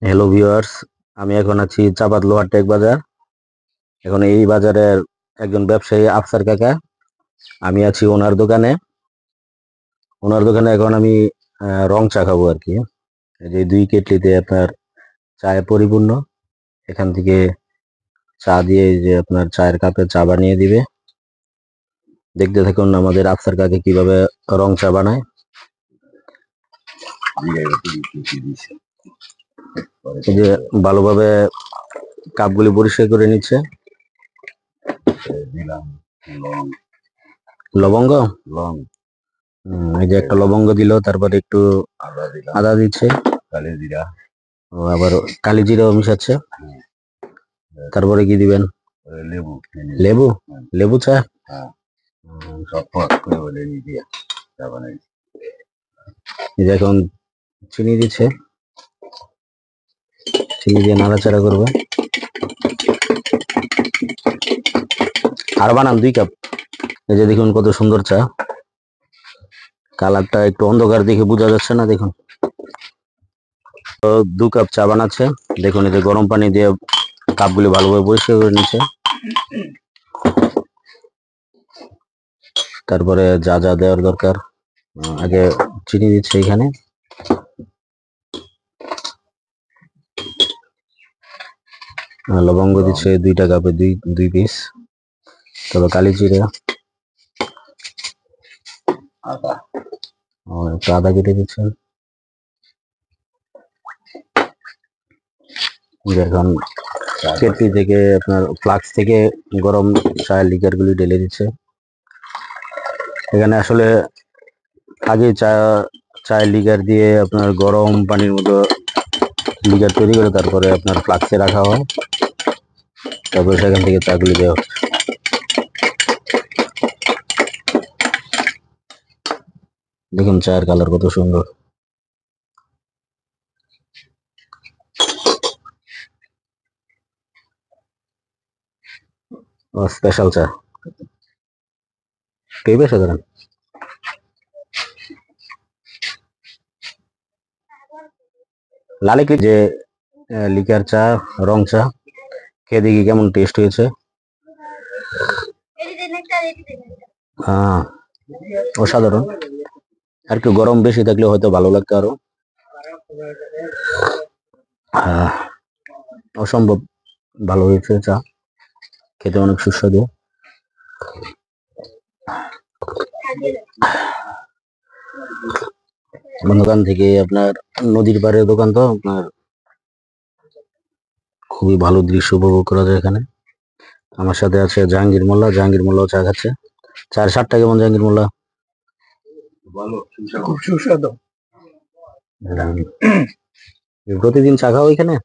Hello viewers, আমি এখন আছি চাপাত লোহারটেক বাজার। এখন এই বাজারের একজন ব্যবসায়ী আফসার কাকা। আমি আছি ওনার দোকানে এখন আমি রং চা খাবো আর কি। এই যে 2 কেটলিতে আপনার চায়ে পরিপূর্ণ। এখান থেকে চা দিয়ে এই যে আপনার চায়ের কাপে চা বানিয়ে দিবে। দেখতে থাকুন আমাদের আফসার কাকা কিভাবে রং চা বানায়। এই যে ভালোভাবে কাপগুলি পরিষ্কার করে নিচ্ছে। লবঙ্গ এই যে একটা লবঙ্গ দিল, তারপরে একটু আদা দিচ্ছে, ও আবার কালি জিরাও মিশাচ্ছে। তারপরে কি দিবেন? লেবু লেবু চা। এই যে এখন চিনি দিচ্ছে, চিনি দিয়ে নাড়াচাড়া করবে। আর বানান 2 কাপ। এই যে দেখুন কত সুন্দর চা, কালারটা একটু অন্ধকার দেখে বোঝা যাচ্ছে না। দেখুন 2 কাপ চা বানাচ্ছে। দেখুন এই যে গরম পানি দিয়ে কাপগুলি ভালোভাবে পরিষ্কার করে নিচ্ছে। তারপরে যা যা দেওয়ার দরকার আগে চিনি দিচ্ছে এখানে। লবঙ্গ দিচ্ছে 2টা কাপে 2 পিস। তারপর কালি জিরা, একটু আদা কেটে দিচ্ছেন। এখন কেটলি থেকে আপনার ফ্লাক্স থেকে গরম চায়ের লিকার গুলি ঢেলে দিচ্ছে। এখানে আসলে আগে চায়ের লিকার দিয়ে আপনার গরম পানির মতো লিকার তৈরি করে তারপরে আপনার ফ্লাক্সে রাখা হয়, তারপরে সেখান থেকে চাগুলি দেওয়া হচ্ছে। দেখুন চায়ের কালার কত সুন্দর। স্পেশাল চা পেয়ে সাধারণ। লালিকে যে লিকার চা, রং চা খেয়ে দেখি কেমন টেস্ট হয়েছে। অসাধারণ। আর একটু গরম বেশি থাকলে হয়তো ভালো লাগতো আরো। অসম্ভব ভালো হয়েছে চা, খেতে অনেক সুস্বাদু। দোকান থেকে আপনার নদীর পাড়ের দোকান, তো আপনার খুবই ভালো দৃশ্য উপভোগ করা যায় এখানে। আমার সাথে আছে জাহাঙ্গীর মোল্লাও চা খাচ্ছে। 4-7 টাকা কেমন জাহাঙ্গীর মোল্লা? খুব সুস্বাদু। প্রতিদিন চা খাও এখানে?